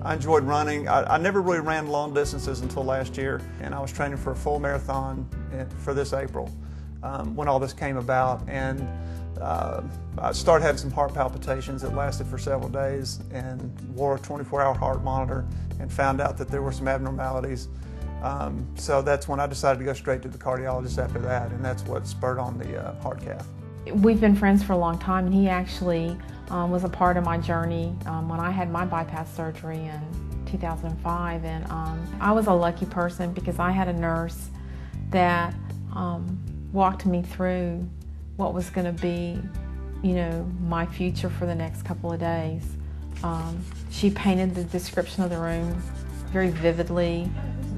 I enjoyed running. I never really ran long distances until last year, and I was training for a full marathon for this April when all this came about. And I started having some heart palpitations that lasted for several days, and wore a 24-hour heart monitor and found out that there were some abnormalities. So that's when I decided to go straight to the cardiologist after that, and that's what spurred on the heart cath. We've been friends for a long time, and he actually was a part of my journey when I had my bypass surgery in 2005. And I was a lucky person because I had a nurse that walked me through what was going to be, you know, my future for the next couple of days. She painted the description of the room very vividly,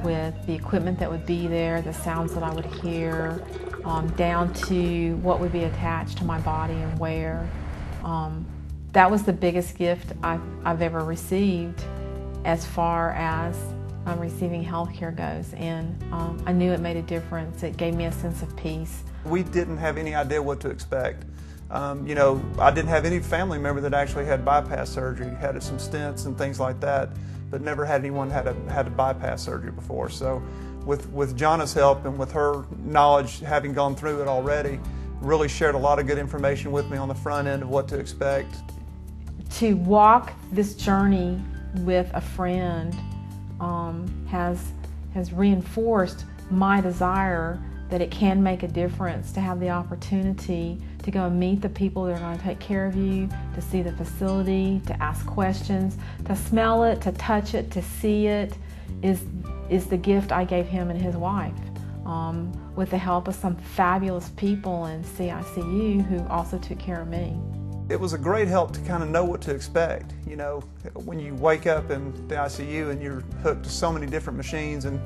with the equipment that would be there, the sounds that I would hear, down to what would be attached to my body and where. That was the biggest gift I've ever received as far as receiving health care goes, and I knew it made a difference. It gave me a sense of peace. We didn't have any idea what to expect. You know, I didn't have any family member that actually had bypass surgery, had some stents and things like that, but never had anyone had a bypass surgery before. So with Jonna's help and with her knowledge, having gone through it already, really shared a lot of good information with me on the front end of what to expect. To walk this journey with a friend has reinforced my desire that it can make a difference, to have the opportunity to go and meet the people that are going to take care of you, to see the facility, to ask questions, to smell it, to touch it, to see it, is the gift I gave him and his wife, with the help of some fabulous people in CICU who also took care of me. It was a great help to kind of know what to expect. You know, when you wake up in the ICU and you're hooked to so many different machines and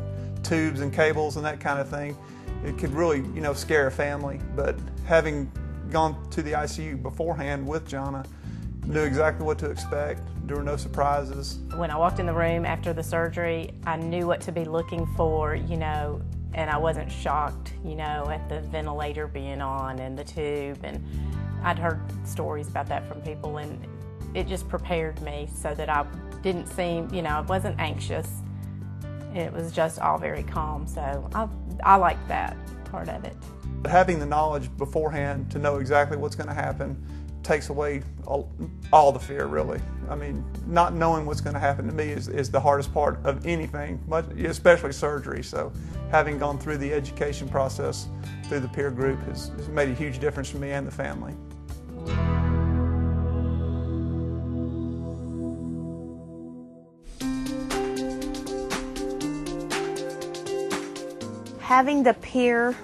tubes and cables and that kind of thing, it could really, you know, scare a family. But having gone to the ICU beforehand with Jonna, knew exactly what to expect. There were no surprises. When I walked in the room after the surgery, I knew what to be looking for, you know, and I wasn't shocked, you know, at the ventilator being on and the tube. And I'd heard stories about that from people, and it just prepared me so that I didn't seem, you know, I wasn't anxious. It was just all very calm, so I like that part of it. Having the knowledge beforehand to know exactly what's going to happen takes away all the fear, really. I mean, not knowing what's going to happen to me is the hardest part of anything, especially surgery. So having gone through the education process through the peer group has made a huge difference for me and the family. Having the peer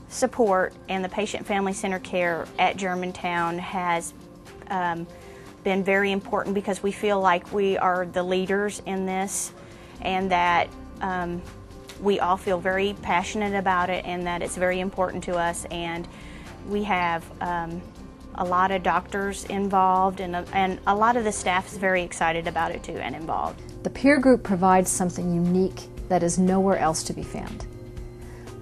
support and the patient family center care at Germantown has been very important, because we feel like we are the leaders in this, and that we all feel very passionate about it, and that it's very important to us. And we have a lot of doctors involved, and a lot of the staff is very excited about it too and involved. The peer group provides something unique that is nowhere else to be found.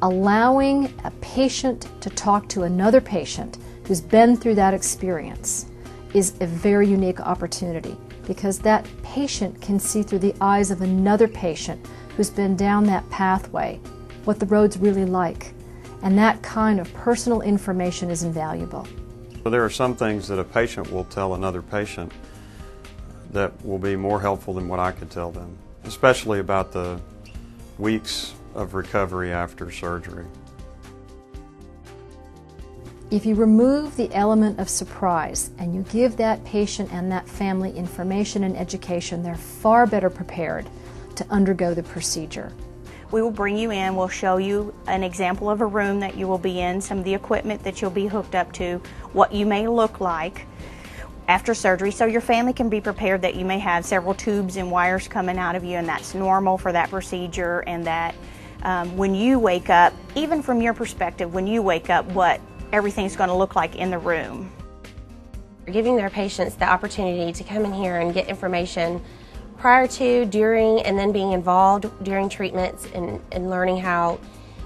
Allowing a patient to talk to another patient who's been through that experience is a very unique opportunity, because that patient can see through the eyes of another patient who's been down that pathway what the road's really like. And that kind of personal information is invaluable. There are some things that a patient will tell another patient that will be more helpful than what I could tell them, especially about the weeks of recovery after surgery. If you remove the element of surprise and you give that patient and that family information and education, they're far better prepared to undergo the procedure. We will bring you in, we'll show you an example of a room that you will be in, some of the equipment that you'll be hooked up to, what you may look like after surgery, so your family can be prepared that you may have several tubes and wires coming out of you, and that's normal for that procedure, and that when you wake up, even from your perspective, when you wake up, what everything's going to look like in the room. Giving their patients the opportunity to come in here and get information prior to, during, and then being involved during treatments, and learning how,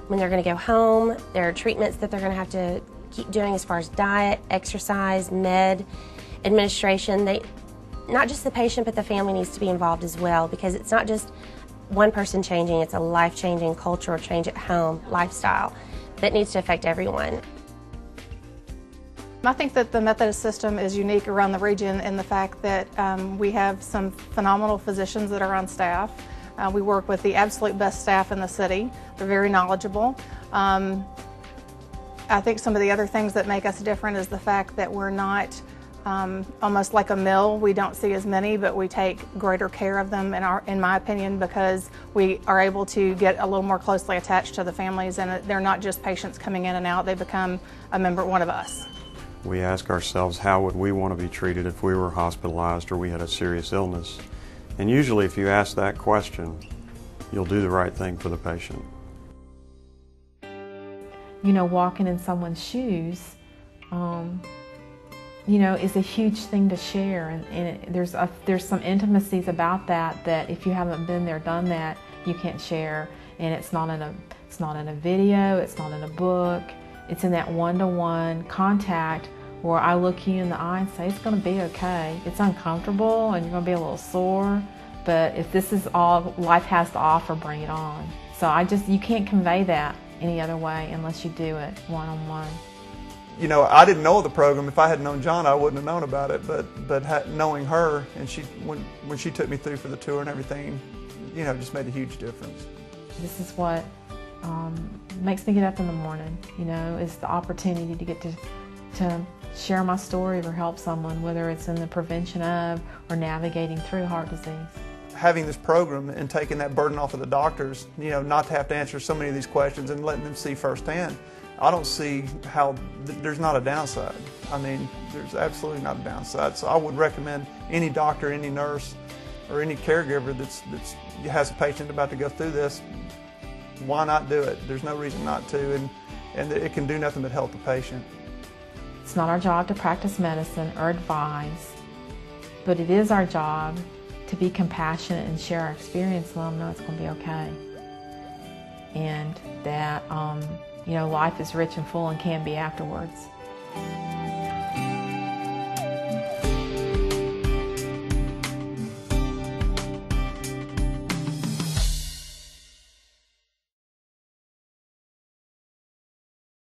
when they're going to go home, there are treatments that they're going to have to keep doing as far as diet, exercise, med, administration. not just the patient, but the family needs to be involved as well, because it's not just one person changing, it's a life-changing cultural change at home, lifestyle, that needs to affect everyone. I think that the Methodist system is unique around the region in the fact that we have some phenomenal physicians that are on staff. We work with the absolute best staff in the city. They're very knowledgeable. I think some of the other things that make us different is the fact that we're not almost like a mill. We don't see as many, but we take greater care of them, in my opinion, because we are able to get a little more closely attached to the families, and they're not just patients coming in and out. They become a member, one of us. We ask ourselves, how would we want to be treated if we were hospitalized or we had a serious illness? And usually if you ask that question, you'll do the right thing for the patient. You know, walking in someone's shoes, you know, is a huge thing to share, and there's some intimacies about that if you haven't been there, done that, you can't share. And it's not in a video, it's not in a book. It's in that one-to-one contact where I look you in the eye and say, it's going to be okay. It's uncomfortable and you're going to be a little sore, but if this is all life has to offer, bring it on. So you can't convey that any other way unless you do it one-on-one. You know, I didn't know the program. If I had known John, I wouldn't have known about it, but knowing her, and when she took me through for the tour and everything, you know, just made a huge difference. This is what makes me get up in the morning, you know, is the opportunity to get to share my story or help someone, whether it's in the prevention of or navigating through heart disease. Having this program and taking that burden off of the doctors, you know, not to have to answer so many of these questions and letting them see firsthand, I don't see how there's not a downside. I mean, there's absolutely not a downside. So I would recommend any doctor, any nurse, or any caregiver that has a patient about to go through this, why not do it? There's no reason not to, and it can do nothing but help the patient. It's not our job to practice medicine or advise, but it is our job to be compassionate and share our experience and let them know it's going to be okay. And that, you know, life is rich and full and can be afterwards.